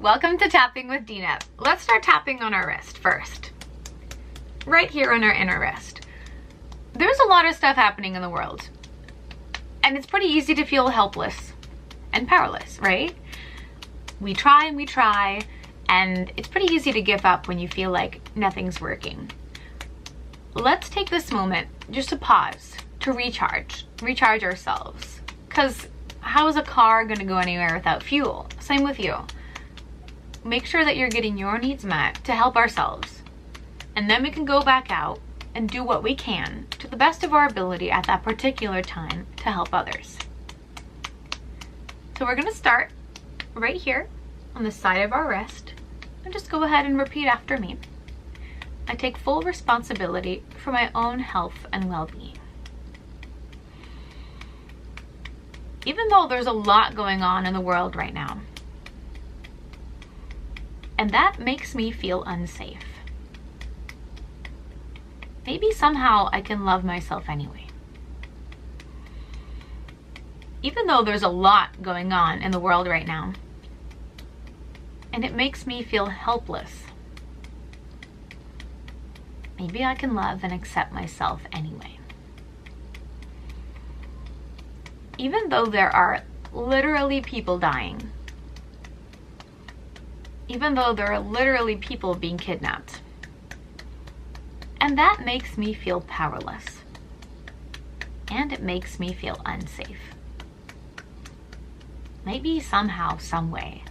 Welcome to Tapping with Dina. Let's start tapping on our wrist first. Right here on our inner wrist. There's a lot of stuff happening in the world. And it's pretty easy to feel helpless and powerless, right? We try and we try, and it's pretty easy to give up when you feel like nothing's working. Let's take this moment just to pause, to recharge ourselves. Because how is a car going to go anywhere without fuel? Same with you. Make sure that you're getting your needs met to help ourselves. And then we can go back out and do what we can to the best of our ability at that particular time to help others. So we're going to start right here on the side of our wrist, and just go ahead and repeat after me. I take full responsibility for my own health and well-being. Even though there's a lot going on in the world right now, and that makes me feel unsafe, maybe somehow I can love myself anyway. Even though there's a lot going on in the world right now, and it makes me feel helpless, maybe I can love and accept myself anyway. Even though there are literally people dying, even though there are literally people being kidnapped, and that makes me feel powerless, and it makes me feel unsafe. Maybe somehow, some way,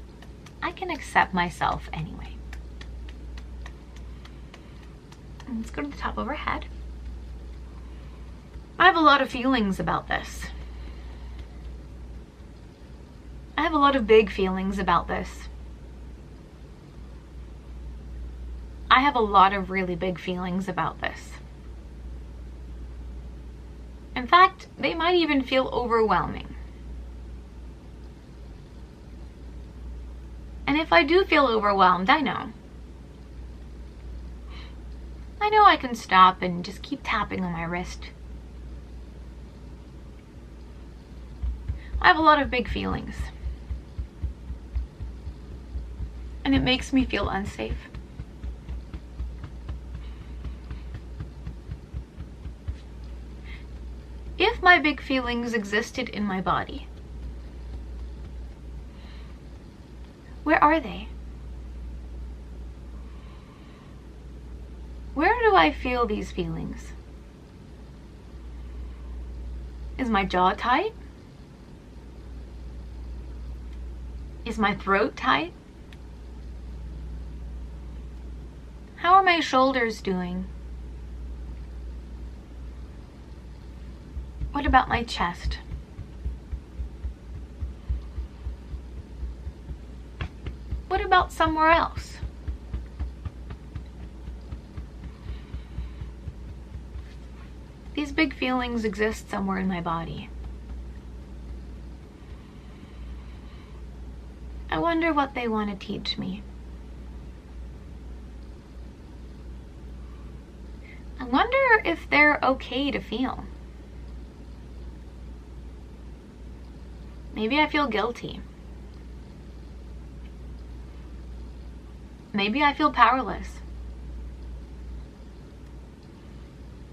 I can accept myself anyway. Let's go to the top of our head. I have a lot of feelings about this. I have a lot of big feelings about this. I have a lot of really big feelings about this. In fact, they might even feel overwhelming. And if I do feel overwhelmed, I know I can stop and just keep tapping on my wrist. I have a lot of big feelings. And it makes me feel unsafe. If my big feelings existed in my body, where are they? Where do I feel these feelings? Is my jaw tight? Is my throat tight? How are my shoulders doing? What about my chest? What about somewhere else? These big feelings exist somewhere in my body. I wonder what they want to teach me. I wonder if they're okay to feel. Maybe I feel guilty. Maybe I feel powerless.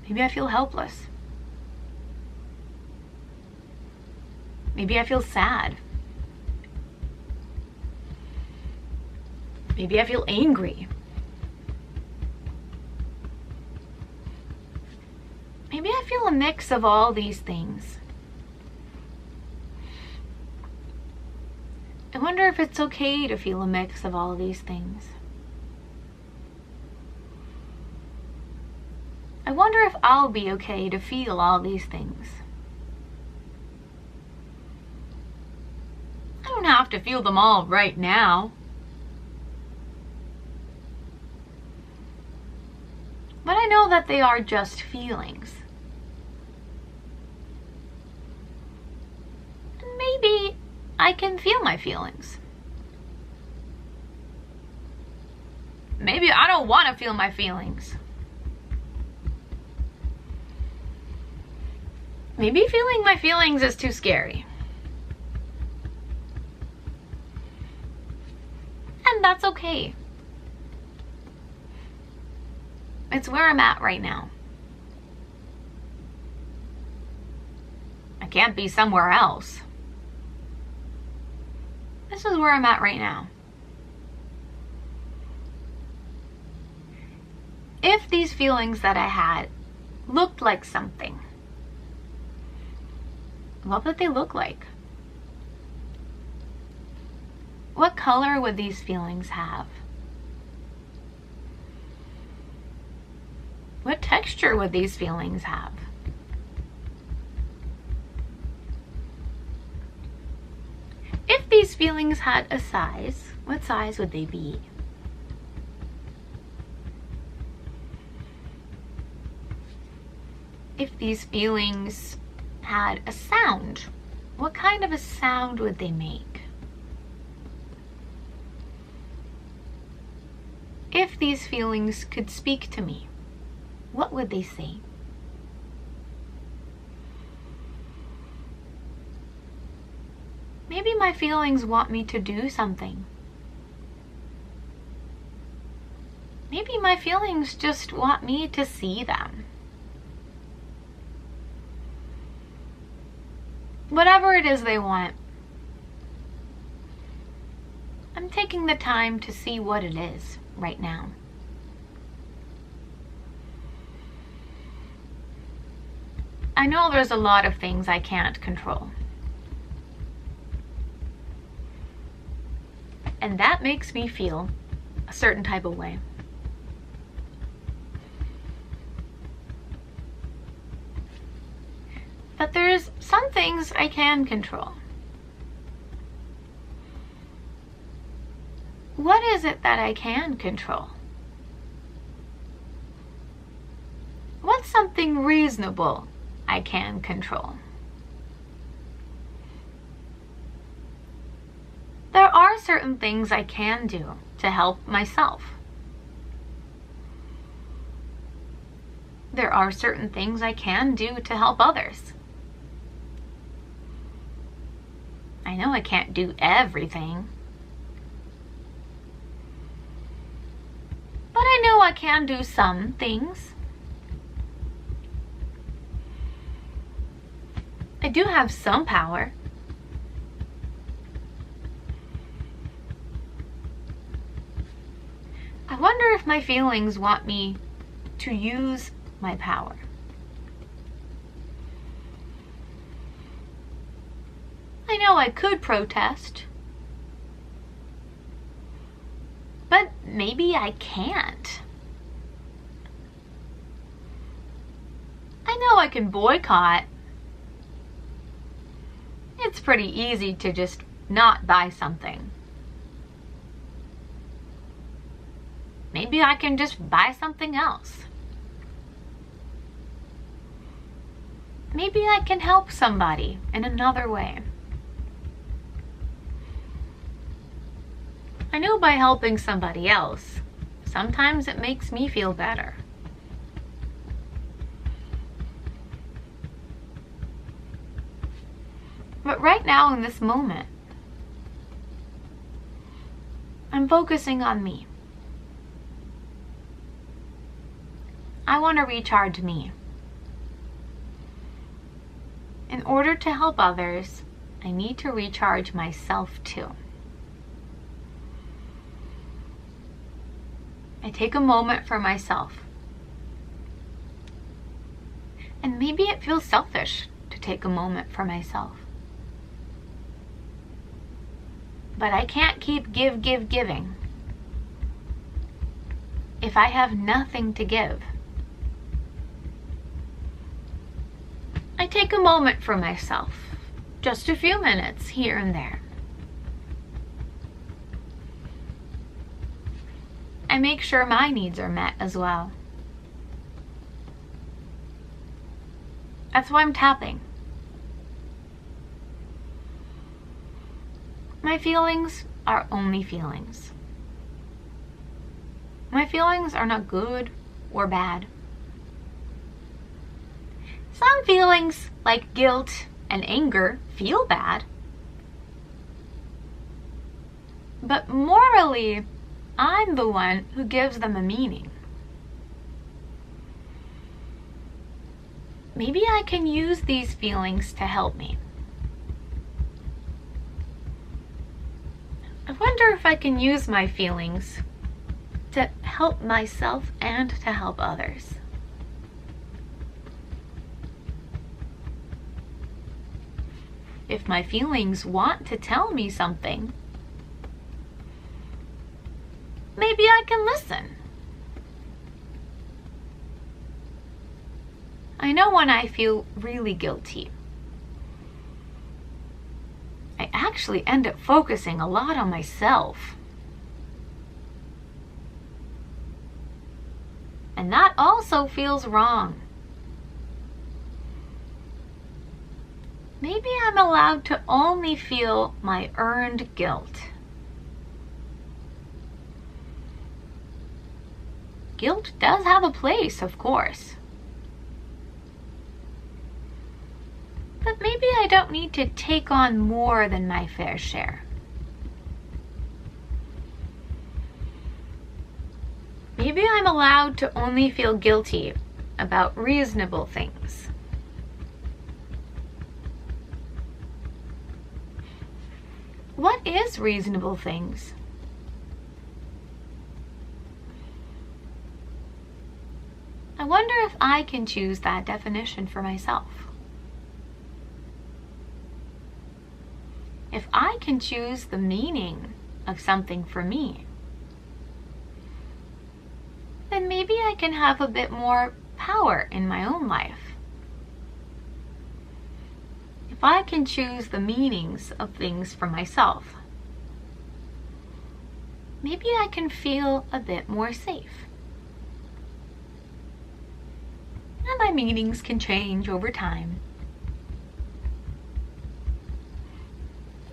Maybe I feel helpless. Maybe I feel sad. Maybe I feel angry. Maybe I feel a mix of all these things. I wonder if it's okay to feel a mix of all these things. I wonder if I'll be okay to feel all these things. I don't have to feel them all right now. But I know that they are just feelings. And maybe I can feel my feelings. Maybe I don't want to feel my feelings. Maybe feeling my feelings is too scary. And that's okay. It's where I'm at right now. I can't be somewhere else. This is where I'm at right now. If these feelings that I had looked like something, what would they look like? What color would these feelings have? What texture would these feelings have? If these feelings had a size, what size would they be? If these feelings had a sound, what kind of a sound would they make? If these feelings could speak to me, what would they say? Maybe my feelings want me to do something. Maybe my feelings just want me to see them. Whatever it is they want, I'm taking the time to see what it is right now. I know there's a lot of things I can't control. And that makes me feel a certain type of way. But there's some things I can control. What is it that I can control? What's something reasonable I can control? There are certain things I can do to help myself. There are certain things I can do to help others. I know I can't do everything. But I know I can do some things. I do have some power. I wonder if my feelings want me to use my power. I know I could protest, but maybe I can't. I know I can boycott. It's pretty easy to just not buy something. Maybe I can just buy something else. Maybe I can help somebody in another way. I know by helping somebody else, sometimes it makes me feel better. But right now in this moment, I'm focusing on me. I want to recharge me. In order to help others, I need to recharge myself too. I take a moment for myself. And maybe it feels selfish to take a moment for myself. But I can't keep giving if I have nothing to give. I take a moment for myself, just a few minutes here and there. I make sure my needs are met as well. That's why I'm tapping. My feelings are only feelings. My feelings are not good or bad. Some feelings, like guilt and anger, feel bad. But morally, I'm the one who gives them a meaning. Maybe I can use these feelings to help me. I wonder if I can use my feelings to help myself and to help others. If my feelings want to tell me something, maybe I can listen. I know when I feel really guilty, I actually end up focusing a lot on myself. And that also feels wrong. Maybe I'm allowed to only feel my earned guilt. Guilt does have a place, of course. But maybe I don't need to take on more than my fair share. Maybe I'm allowed to only feel guilty about reasonable things. What is reasonable things? I wonder if I can choose that definition for myself. If I can choose the meaning of something for me, then maybe I can have a bit more power in my own life. If I can choose the meanings of things for myself, maybe I can feel a bit more safe. And my meanings can change over time.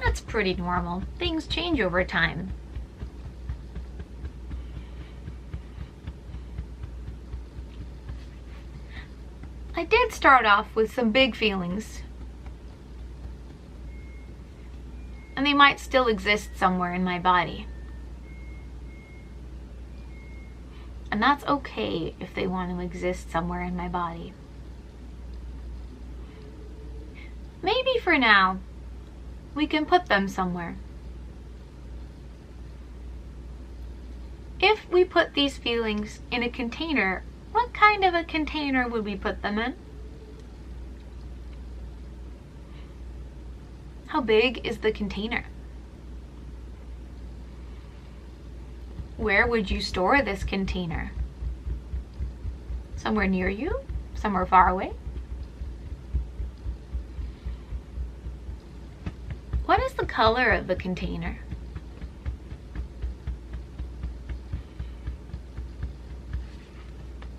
That's pretty normal. Things change over time. I did start off with some big feelings, and they might still exist somewhere in my body. And that's okay if they want to exist somewhere in my body. Maybe for now, we can put them somewhere. If we put these feelings in a container, what kind of a container would we put them in? How big is the container? Where would you store this container? Somewhere near you? Somewhere far away? What is the color of the container?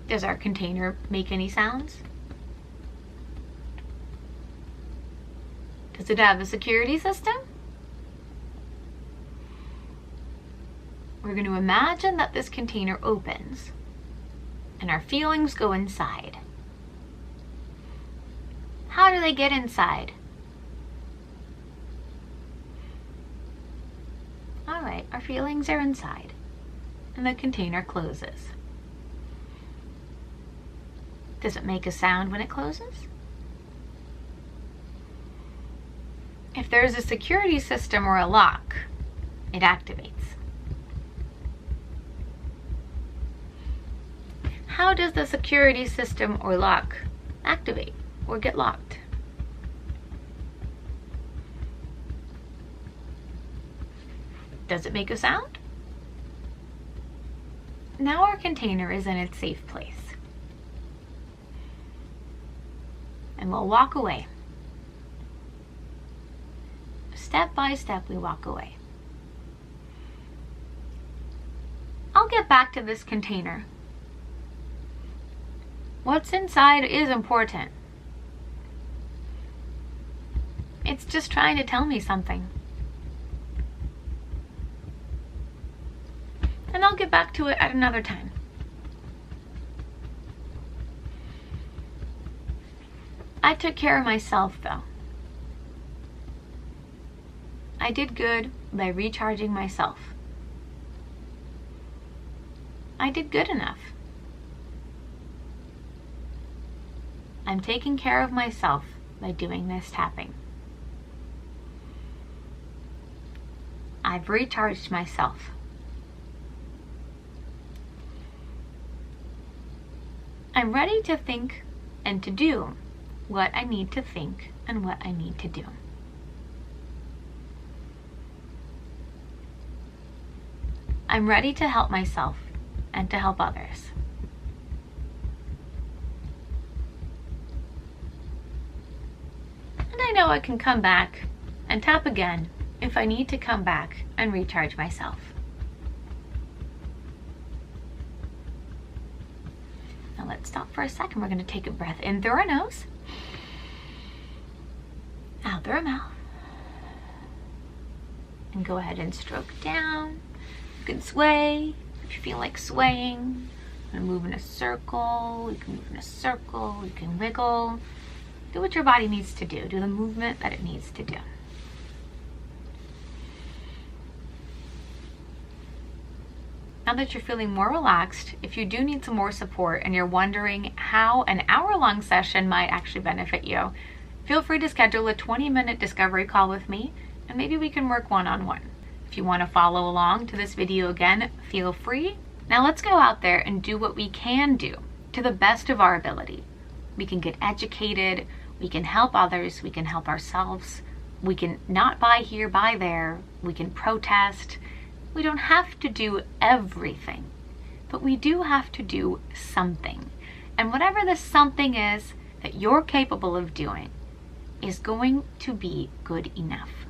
Does our container make any sounds? Does it have a security system? We're going to imagine that this container opens and our feelings go inside. How do they get inside? Alright, our feelings are inside and the container closes. Does it make a sound when it closes? If there's a security system or a lock, it activates. How does the security system or lock activate or get locked? Does it make a sound? Now our container is in its safe place. And we'll walk away. Step by step, we walk away. I'll get back to this container. What's inside is important. It's just trying to tell me something. And I'll get back to it at another time. I took care of myself though. I did good by recharging myself. I did good enough. I'm taking care of myself by doing this tapping. I've recharged myself. I'm ready to think and to do what I need to think and what I need to do. I'm ready to help myself and to help others. And I know I can come back and tap again if I need to come back and recharge myself. Now let's stop for a second. We're going to take a breath in through our nose, out through our mouth, and go ahead and stroke down. You can sway if you feel like swaying. And move in a circle. You can move in a circle. You can wiggle. Do what your body needs to do. Do the movement that it needs to do. Now that you're feeling more relaxed, if you do need some more support and you're wondering how an hour-long session might actually benefit you, feel free to schedule a 20-minute discovery call with me, and maybe we can work one-on-one. If you want to follow along to this video again, feel free. Now let's go out there and do what we can do to the best of our ability. We can get educated, we can help others, we can help ourselves, we can not buy here, buy there, we can protest. We don't have to do everything, but we do have to do something. And whatever the something is that you're capable of doing is going to be good enough.